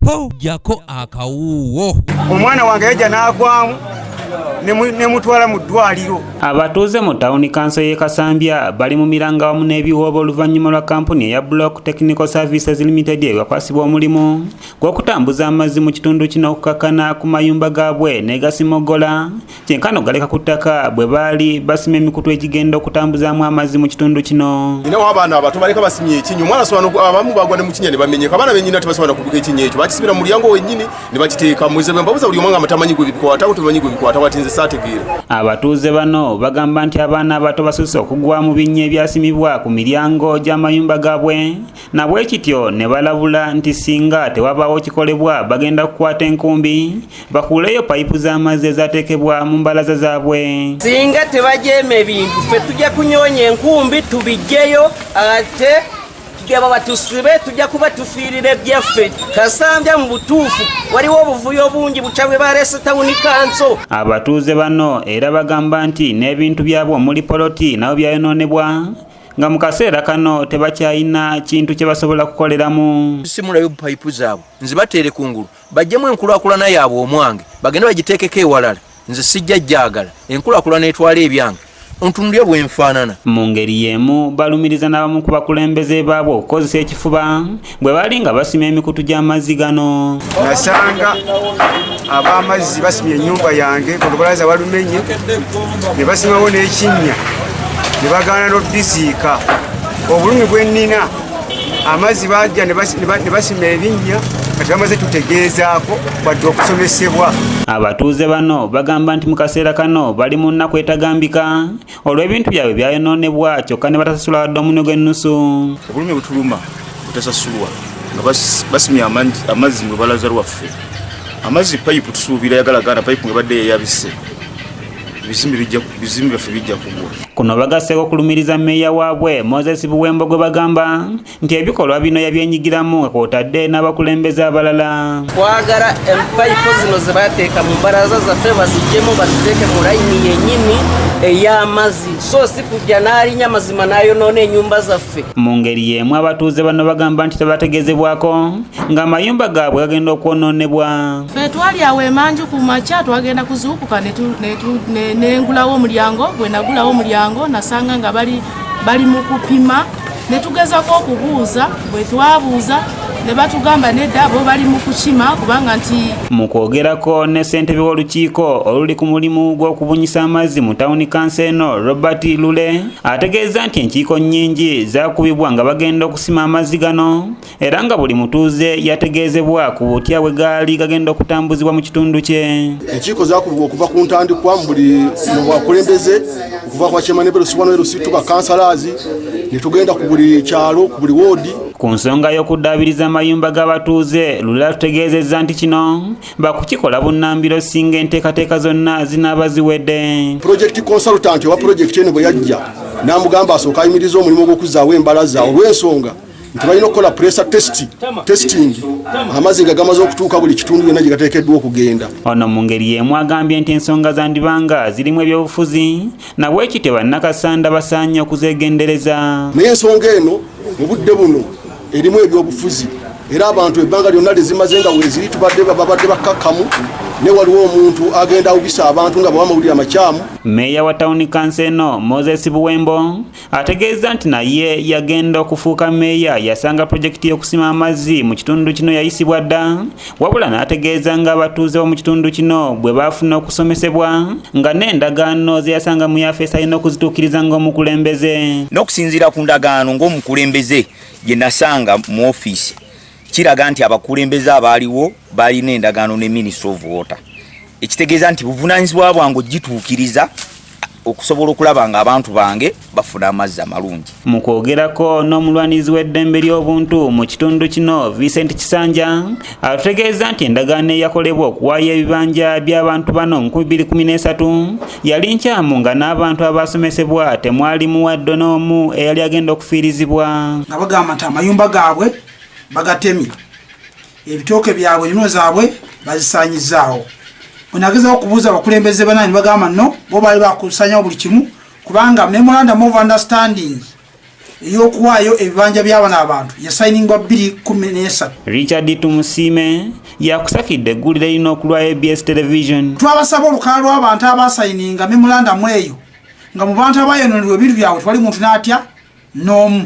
po jako akawuwo. Omwana wange yajja n'agwamu ne mutwala mu ddwaliro. Abatuuze mu tawuni kanso y'e Kasambya bali mu miranga wamu n'ebiwoobo oluvannyuma lwa kampuni eya Block Technical Services Limited eyakwasibwa omulimu gw'okutambuza amazzi mu kitundu kino okukakana ku mayumba gaabwe n'egasimogola kyenkano galeka ku ttaka bwe baali basima emikutu egigenda okutambuzaamu amazzi mu kitundu kino. Ninawo abaana abato baleka basimye ekinnya omwana sobola abamu bagwa ne mu kinnya ne bamenyeka abaana benyina tebasobola kubuka ekinnya ekyo bakisibira mu mulyango wennyini ne bakiteeka mu izebe mbabuza buli omwanga matamanyi gwe bikwata temanyi gwe bikwata watinze saategeera. Abatuuze bano bagamba nti abaana abato basusse okugwa mu binnya ebyasimibwa ku miryango gy'amayumba gaabwe na bwe kityo ne balabula nti singa tewabaawo kikolebwa bagenda kukwata enkumbi bakuuleyo payipu z'amazzi ezaateekebwa mu mbalaza zaabwe. Singa tebajeema ebintu ffe tujja kunyoonya enkumbi tubijjeyo ate tugaba batusibe tujja kuba tufiirira ebyaffe. Kasambya mu butuufu waliwo obuvuyo bungi bukya bwe baleese tawuni kanso. Abatuuze bano era bagamba nti n'ebintu byabwe omuli poloti nabo byayonoonebwa nga mu kaseera kano tebakyayina kintu kye basobola kukoleramu. Simulayo payipu zaabwe nze bateere kungulu bajjemu enkulaakulana yaabwe omwange bagende bagiteekeko ewalala nze sijja jjaagala enkulaakulana etwala ebyange ontunulye bwenfaanana. Mu ngeri y'emu balumiriza n'abamu ku bakulembeze baabwe okukozesa ekifuba bwe bali nga basima emikutu gy'amazzi gano. Nasanga ab'amazzi basimye ennyumba yange ku lubalaza walumenye ne basimawo n'ekinnya ne bagaana n'odisiika. Obulumi bwe nnina amazzi bajja ne basima ebinnya kati bamaze tutegeezaako badde okusomesebwa. Abatuuze bano bagamba nti mu kaseera kano bali mu nnaku etagambika olw'ebintu byabwe byayonoonebwa kyokka ne batasasula wadde omuno gw'ennusu. Obulumi butuluma butasasulwa nga basimye amazzi mu balaza lwaffe. Amazzi payipu tusuubira yagalagaana payipu nga badde yeyabise bizimbe byaffe bijja kugwa. Kuno bagasseko okulumiriza mmeeya waabwe Moses Buwembo gwe bagamba nti ebikolwa bino yabyenyigiramu kw'otadde n'abakulembeze abalala. Twagala empayipo zino ze bateeka mu mbalaza zaffe baziggyemu baziteeke mu layini yennyini ey'amazzi so si kujja n'alinya mazima n'ayonoona ennyumba zaffe. Mu ngeri y'emu abatuuze bano bagamba nti tebategeezebwako ng'amayumba gaabwe gagenda okwonoonebwa. Ffe twali awo emanju ku makya twagenda kuzuukuka nengulawo omulyango bwe nagulawo omulyango nasanga nga bali mu kupima ne tugezako okubuuza bwe twabuuza ne batugamba nedda bo bali mu kukima kubanga nti. Mu kwogerako ne ssentebe w'olukiiko oluli ku mulimu gw'okubunyisa amazzi mu tawuni kanso eno Robert Lule ategeeza nti enkiiko nnyingi zaakubibwa nga bagenda okusima amazzi gano era nga buli mutuuze yategeezebwa ku butya bwe gaali gagenda okutambuzibwa mu kitundu kye. Enkiiko zaakubibwa okuva ku ntandikwa mu bakulembeze okuva kwa Kyemanebeero Subano Situka kansalaazi ne tugenda ku buli kyalo ku buli woodi. Ku nsonga y'okuddaabiriza amayumba g'abatuuze Lula tutegeezezza nti kino bakukikola bunnambiro singa enteekateeka zonna zinaaba ziwedde. Project consultant wa project eno bwe yajja n'amugamba asooka ayimiriza omulimu gw'okuzzaawo embalaza olw'ensonga nti balina okukola pressure testing amazzi nga gamaze okutuuka buli kitundu byonna gye gateekeddwa okugenda. Ono mu ngeri y'emu agambye nti ensonga zandibanga zirimu ebyobufuzi na bwe kityo bannakasanda basaanye okuzeegendereza. Naye ensonga eno mu budde buno erimu ebyobufuzi era abantu ebbanga lyonna lizimaze nga weeziri babadde bakkakkamu ne waliwo omuntu agenda awubisa abantu nga bwamawulira amakyamu. Mmeeya wa tawuni kanso eno Moses Buwembo ategeeza nti naye yagenda okufuuka mmeeya yasanga pulojekiti y'okusima amazzi mu kitundu kino yayisibwa dda wabula n'ategeeza nga abatuuze b'omu kitundu kino bwe baafuna okusomesebwa nga n'endagaano ze yasanga mu yafeesi alina okuzituukiriza ng'omukulembeze. N'okusinziira ku ndagaano ng'omukulembeze gye nasanga mu ofiisi kiraga nti abakulembeze abaaliwo balina endagaano ne Ministry of Water. Ekitegeeza nti buvunaanyizibwa bwange gituukiriza okusobola okulaba nga abantu bange bafuna amazzi amalungi. Mu kwogerako n'omulwanizi w'eddembe ly'obuntu mu kitundu kino Vincent Kisanja ategeeza nti endagaano eyakolebwa okuwaayo ebibanja by'abantu bano 2013 yali nkyamu nga n'abantu abaasomesebwa temwalimu wadde n'omu eyali agenda okufiirizibwa. Nga bagamba nti amayumba gaabwe bagatemi ebitooke byabwe nnyo zaabwe bazisaanyizaawo. Bwenagezaho okubuuza abakulembeze banani bagamba no bo baali bakusanyawo buli kimu kubanga memorandum of understanding eyokuwaayo ebibanja by'abana abantu yasayiningwa 2013. Richard Tumusime yakusakidde eggulire lino okulwa ABS Television. Twabasaba olukala lw'abantu abasayininga memorandum eyo nga mu bantu abayonoonebwa ebintu byabwe tewali muntu n'atya n'omu.